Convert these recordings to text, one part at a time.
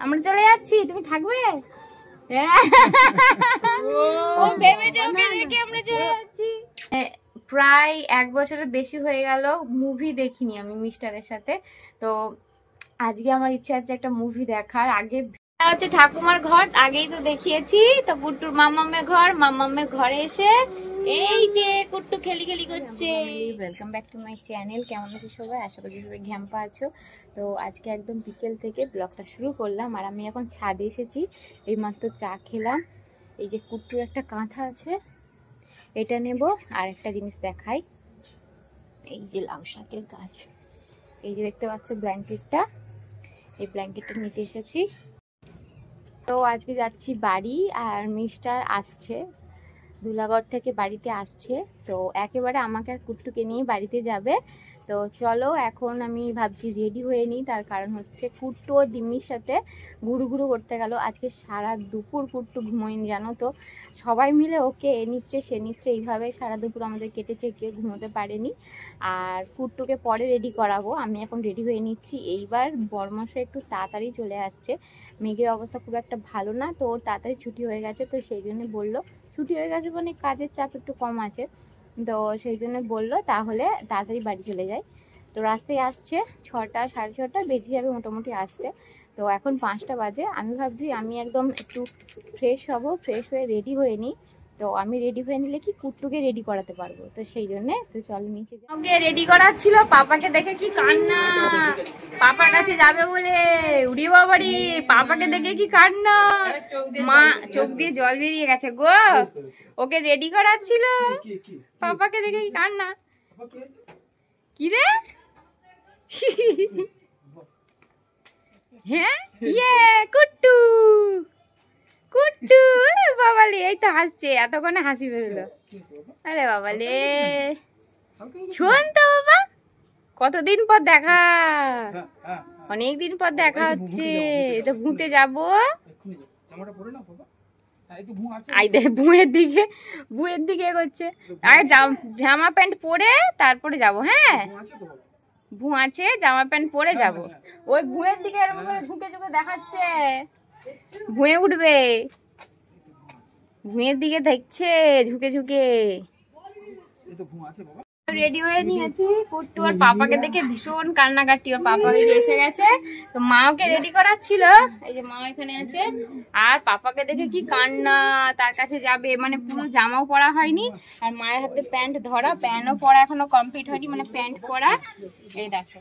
আমরা চলে যাচ্ছি, তুমি থাকবে? ও ভেবেছে ওকে রেখে আমরা চলে যাচ্ছি। প্রায় 1 বছরের বেশি হয়ে গেল মুভি দেখিনি আমি মিস্টারের সাথে। তো আজকে আমার ইচ্ছা আছে একটা মুভি দেখার। আগে হচ্ছে ঠাকুমার ঘর, আগেই তো দেখিয়েছি। তো কুট্টুর মামামের ঘর, মামামের ঘরে এসে এই যে কুট্টু খেলি খেলি করছে। Welcome back to my channel. কেমন আছো সবাই? আশা করি সবাই ঘ্যাম্পা আছো। তো আজকে একদম বিকেল থেকে ব্লগটা শুরু করলাম, আর আমি এখন ছাদে এসেছি। এইমাত্র চা খেলাম। এই যে কুট্টুর একটা কাঁথা আছে, এটা নেব। আর একটা জিনিস দেখাই, এই যে লাউ শাকের গাছ, এই যে দেখতে পাচ্ছ ব্ল্যাঙ্কেটটা, এই ব্ল্যাঙ্কেটটা নিতে এসেছি। তো আজকে যাচ্ছি বাড়ি, আর মিস্টার আসছে ধুলাগড় থেকে বাড়িতে আসছে। তো একেবারে আমাকে আর কুট্টুকে নিয়ে বাড়িতে যাবে। তো চলো এখন আমি ভাবছি রেডি হয়ে নিই। তার কারণ হচ্ছে কুট্টু ও দিম্মির সাথে ঘুরু ঘুরু করতে গেল। আজকে সারা দুপুর কুট্টু ঘুমোয়নি, জানো তো। সবাই মিলে ওকে এ নিচ্ছে সে নিচ্ছে, এইভাবে সারা দুপুর আমাদের কেটেছে, কেউ ঘুমোতে পারেনি। আর কুট্টুকে পরে রেডি করাবো, আমি এখন রেডি হয়ে নিচ্ছি। এইবার বরমশাই একটু তাড়াতাড়ি চলে যাচ্ছে, মেঘের অবস্থা খুব একটা ভালো না, তো ওর তাড়াতাড়ি ছুটি হয়ে গেছে। তো সেই জন্য বললো ছুটি হয়ে গেছে মানে কাজের চাপ একটু কম আছে, তো সেই জন্য বললো তাহলে তাড়াতাড়ি বাড়ি চলে যায়। তো রাস্তায় আসছে 6টা সাড়ে 6টা বেজে যাবে মোটামুটি আসতে। তো এখন 5টা বাজে। আমি ভাবছি আমি একদম একটু ফ্রেশ হব, ফ্রেশ হয়ে রেডি হয়ে নিই। তো আমি রেডি হয়ে নিলে কি কুট্টুকে রেডি করাতে পারবো, তো সেই জন্যে তো চলো নিচে যাই। ওকে রেডি করার ছিল, পাপাকে দেখে কি কান্না, পাপার কাছে যাবে বলে। উড়ি বাবারি, পাপাকে দেখে কি কান্না, মা চোখ দিয়ে জল বেরিয়ে গেছে গো। ওকে রেডি করার ছিল, পাপাকে দেখে কি কান্না। কি রে? হ্যাঁ ইয়ে কুট্টু, কুট্টু আরে বাবালে, এই তো হাসছে, এতক্ষণে হাসি বেরোলো। আরে বাবালে, শোন তো বাবা, কতদিন পর দেখা, অনেকদিন পর দেখা হচ্ছে। তো ঘুরতে যাবো, বুয়ের দিকে এগোচ্ছে। আরে জামা প্যান্ট পরে তারপরে যাব। হ্যাঁ ভু আছে, জামা প্যান্ট পরে যাব। ওই ভুঁয়ের দিকে এরকম করে ঝুঁকে ঝুঁকে দেখাচ্ছে, ভুঁয়ে উঠবে, ভুঁয়ের দিকে দেখছে ঝুঁকে ঝুঁকে। রেডি হয়ে নিয়েছি, কুট্টু আর পাপাকে দেখে ভীষণ কান্নাকাটি। ওর পাপাকে এসে গেছে, তো মা ওকে রেডি করাচ্ছিল, এই যে মা এখানে আছে। আর পাপাকে দেখে কি কান্না, তার কাছে যাবে, মানে পুরো জামাও পরা হয়নি, আর মায়ের হাতে প্যান্ট ধরা, প্যান্টও পরা এখনো কমপ্লিট হয়নি, মানে প্যান্ট পরা। এই দেখো,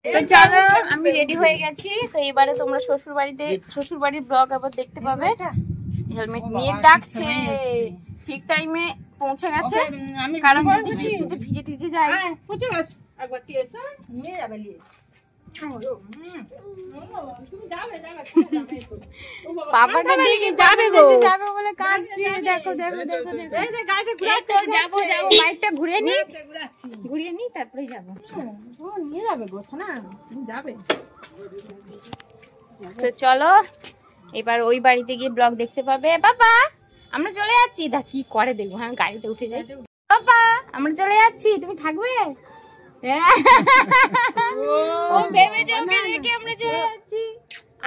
তো চলো আমি রেডি হয়ে গেছি। তো এবারে তোমরা শ্বশুর বাড়ির ব্লগ আবার দেখতে পাবে। হেলমেট নিয়ে ডাকছে, ঠিক টাইমে পৌঁছে গেছে, কারণ যদি বৃষ্টিতে ভিজে টিজে যায়। পাপাকে দেখে যাবে বলে কাঁদছে। দেখো দেখো দেখো দেখো, যাবো বাইকটা ঘুরিয়ে নি তারপরে যাবো। নিয়ে যাবে গো সোনা, যাবে। তো চলো এবার ওই বাড়িতে গিয়ে ব্লগ দেখতে পাবে। বাবা আমরা চলে যাচ্ছি, দা কি করে দেখবো, আমি গাড়িতে উঠে যাই। বাবা আমরা চলে যাচ্ছি, তুমি থাকবে? ও ভেবেছে ওকে রেখে আমরা চলে যাচ্ছি।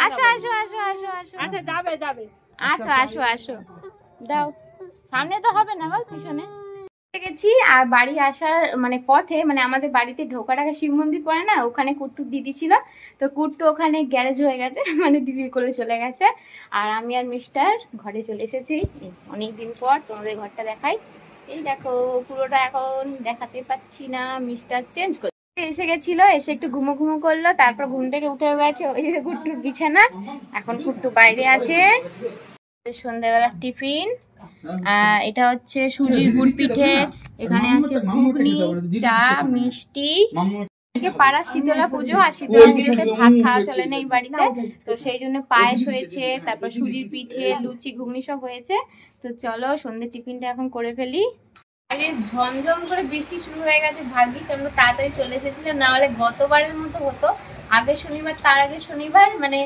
আসো আসো আসো আসো আসো, আচ্ছা যাবে আসো আসো আসো, দাও সামনে তো হবে না, বল পিছনে গেছি। আর বাড়ি আসার মানে পথে, মানে আমাদের বাড়িতে ঢোকার আগে শিব মন্দির পড়ে না, ওখানে কুট্টুর দিদি ছিল। তো কুট্টু ওখানে গ্যারেজ হয়ে গেছে, মানে দিদি করে চলে গেছে। আর আমি আর মিস্টার ঘরে চলে এসেছি অনেকদিন পর। তোমাদের ঘরটা দেখাই, এই দেখো, পুরোটা এখন দেখাতে পাচ্ছি না, মিস্টার চেঞ্জ করে এসে গেছিল, এসে একটু ঘুমো ঘুমো করলো, তারপর ঘুম থেকে উঠে গেছে। ওই কুট্টুর বিছানা, এখন কুট্টু বাইরে আছে। সন্ধ্যাবেলা টিফিন, এটা হচ্ছে সুজির গুড় পিঠে, এখানে আছে ঘুগনি, চা, মিষ্টি। পাড়া শীতলা পুজো, আর শীতলা পুজোতে ভাত খাওয়া চলে না এই বাড়িতে, তো সেই জন্য পায়েস হয়েছে, তারপর সুজির পিঠে, লুচি, ঘুগনি সব হয়েছে। তো চলো সন্ধ্যে টিফিনটা এখন করে ফেলি। ঝমঝম করে বৃষ্টি শুরু হয়ে গেছে, ভাগ্যিস আমরা তাড়াতাড়ি চলে এসেছিলাম, না হলে গতবারের মতো হতো। আগের শনিবার, তার আগের শনিবার মানে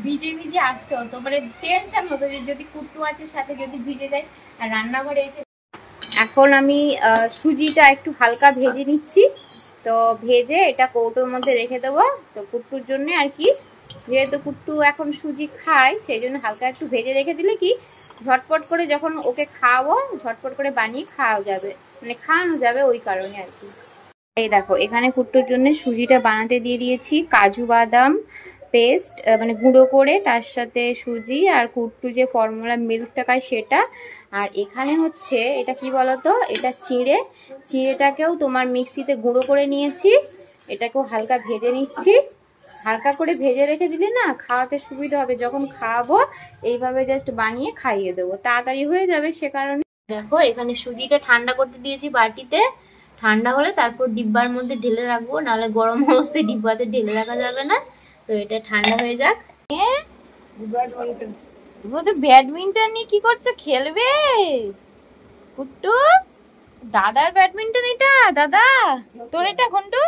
ভিজে ভিজে আসতে হতো, মানে টেনশন হতো যে যদি কুট্টু আছে সাথে যদি ভিজে যায়। আর রান্নাঘরে এসে এখন আমি সুজিটা একটু হালকা ভেজে নিচ্ছি। তো ভেজে এটা কৌটোর মধ্যে রেখে দেবো, তো কুট্টুর জন্য আর কি যেহেতু কুট্টু এখন সুজি খায় সেই জন্য হালকা একটু ভেজে রেখে দিলে কি ঝটপট করে যখন ওকে খাওয়াবো ঝটপট করে বানিয়ে খাওয়া যাবে, মানে খাওয়ানো যাবে, ওই কারণে আর কি। এই দেখো এখানে কুট্টুর জন্য সুজিটা বানাতে দিয়ে দিয়েছি, কাজু বাদাম পেস্ট মানে গুঁড়ো করে, তার সাথে সুজি আর কুট্টু যে ফর্মুলা মিল্কটা খায় সেটা। আর এখানে হচ্ছে এটা কি বলতো, এটা চিড়েটাকেও তোমার মিক্সিতে গুঁড়ো করে নিয়েছি, এটাকেও হালকা ভেজে নিচ্ছি। হালকা করে ভেজে রেখে দিলে না খাওয়াতে সুবিধা হবে, যখন খাওয়াবো এইভাবে জাস্ট বানিয়ে খাইয়ে দেবো, তাড়াতাড়ি হয়ে যাবে। সে কারণে দেখো এখানে সুজিটা ঠান্ডা করতে দিয়েছি বাটিতে, ঠান্ডা হলে তারপর ডিব্বার মধ্যে ঢেলে রাখবো, নাহলে গরম অবস্থায় ডিব্বাতে ঢেলে রাখা যাবে না। তো এটা ঠান্ডা হয়ে যাক। ব্যাডমিন্টন নিয়ে কি করছো, খেলবে কুট্টু? দাদার ব্যাডমিন্টন এটা, দাদা তোর এটা ঘন্টু,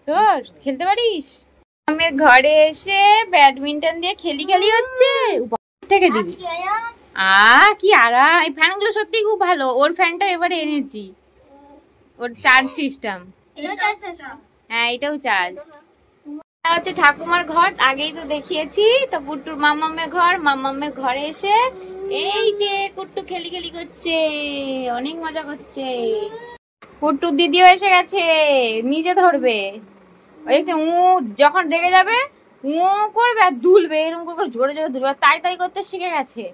তোর খেলতে পারিস? আমি ঘরে এসে ব্যাডমিন্টন দিয়ে খেলি হচ্ছে, থেকে দিবি। কি আরা, এই ফ্যানগুলো সত্যি খুব ভালো, ওর ফ্যানটা এবারে এনেছি, ওর চার্জ সিস্টেম। হ্যাঁ এটাও চার্জ। হচ্ছে ঠাকুমার ঘর, আগেই তো দেখিয়েছি। তো কুট্টুর মামামের ঘর, মামামের ঘরে এসে এই যে কুট্টু খেলি করছে, অনেক মজা করছে। কুট্টুর দিদিও এসে গেছে, নিচে ধরবে, ওই যখন রেগে যাবে করবে আর দুলবে, এরকম করে জোরে জোরে দুলবে, তাই করতে শিখে গেছে।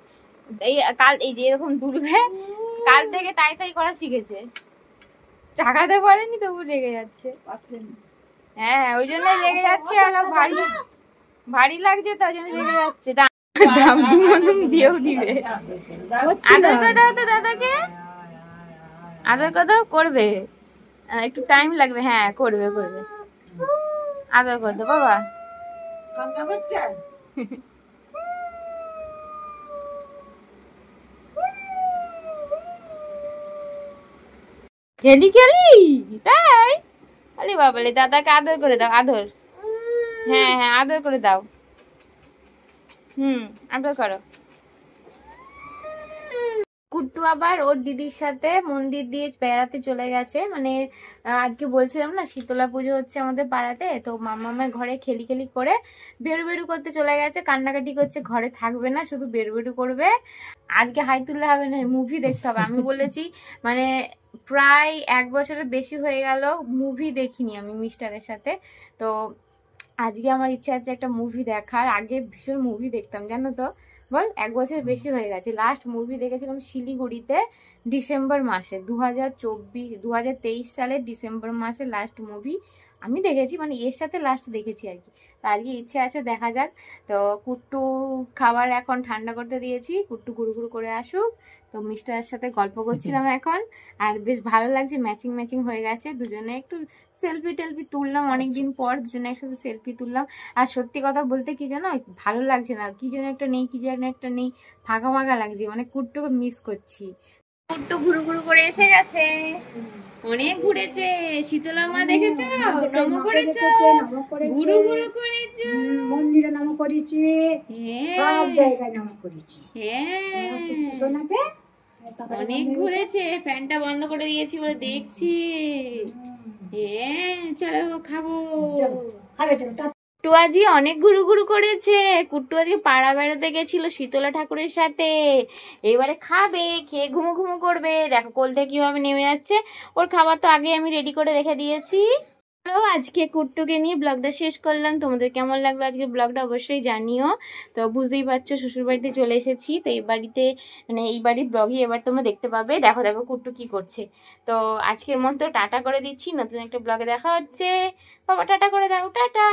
এই যে এরকম দুলবে, কাল থেকে তাই করা শিখেছে। চাকাতে পারেনি তবু রেগে যাচ্ছে। হ্যাঁ ওই জন্য রেগে যাচ্ছে, ভারী লাগছে তাই জন্য রেগে যাচ্ছে। দিয়েও দিবে, আদর করে দাও তো দাদাকে, আদর করে দাও, করবে একটু টাইম লাগবে। হ্যাঁ করবে আদর করে দাও বাবা। খেলি তাই, আরে বাবালে, দাদাকে আদর করে দাও, আদর। হ্যাঁ আদর করে দাও, আদর করো। কুট্টু আবার ওর দিদির সাথে মন্দির দিয়ে বেড়াতে চলে গেছে, মানে আজকে বলছিলাম না শীতলা পুজো হচ্ছে আমাদের পাড়াতে, তো মামামের ঘরে খেলি করে বেরু করতে চলে গেছে, কান্নাকাটি করছে, ঘরে থাকবে না, শুধু বেরু করবে। আজকে হাই তুললে হবে না, মুভি দেখতে হবে। আমি বলেছি মানে প্রায় 1 বছরের বেশি হয়ে গেল মুভি দেখিনি আমি মিস্টারের সাথে। তো আজকে আমার ইচ্ছা আছে একটা মুভি দেখার, আগে ভীষণ মুভি দেখতাম জানো তো, বল 1 বছর বেশি হয়ে গেছে। লাস্ট মুভি দেখেছিলাম শিলিগুড়িতে ডিসেম্বর মাসে 2023 সালের ডিসেম্বর মাসে লাস্ট মুভি আমি দেখেছি, মানে এর সাথে লাস্ট দেখেছি আর কি। তো আজকে ইচ্ছে আছে, দেখা যাক। তো কুট্টু খাবার এখন ঠান্ডা করতে দিয়েছি, কুট্টু গুরু করে আসুক। তো মিস্টারের সাথে গল্প করছিলাম এখন, আর বেশ ভালো লাগছে, ম্যাচিং হয়ে গেছে, দুজনে একটু সেলফি তুললাম অনেকদিন পর, দুজনে একসাথে সেলফি তুললাম। আর সত্যি কথা বলতে কি জানো, ভালো লাগছে না, কি যেন একটা নেই, ফাঁকা লাগছে, মানে কুট্টুকে মিস করছি। কুট্টু ঘুরু করে এসে গেছে, অনেক ঘুরেছে। শীতলা মা দেখেছো, নম করেছো, ঘুরু করেছো, মন্দিরে নম করেছি, সব জায়গায় নম করেছি। হ্যাঁ অনেক ঘুরেছে, ফ্যানটা বন্ধ করে দিয়েছি বলে দেখছি। হ্যাঁ চলো খাবো। কুট্টু আজকে অনেক ঘুরু করেছে, কুট্টু আজকে পাড়া বেড়াতে গেছিল শীতলা ঠাকুরের সাথে, এবারে খাবে, খেয়ে ঘুমো করবে। দেখো কোল থেকে কিভাবে নেমে যাচ্ছে, ওর খাবার তো আগে আমি রেডি করে রেখে দিয়েছি। আজকে কুট্টুকে নিয়ে ব্লগটা শেষ করলাম। তোমাদের কেমন লাগলো আজকে ব্লগটা অবশ্যই জানিও। তো বুঝতেই পারছো শ্বশুর বাড়িতে চলে এসেছি, তো এই বাড়িতে মানে এই বাড়ির ব্লগই এবার তোমরা দেখতে পাবে। দেখো কুট্টু কি করছে। তো আজকের মতো টাটা করে দিচ্ছি, নতুন একটা ব্লগে দেখা হচ্ছে। বাবা টাটা করে দাও, টাটা।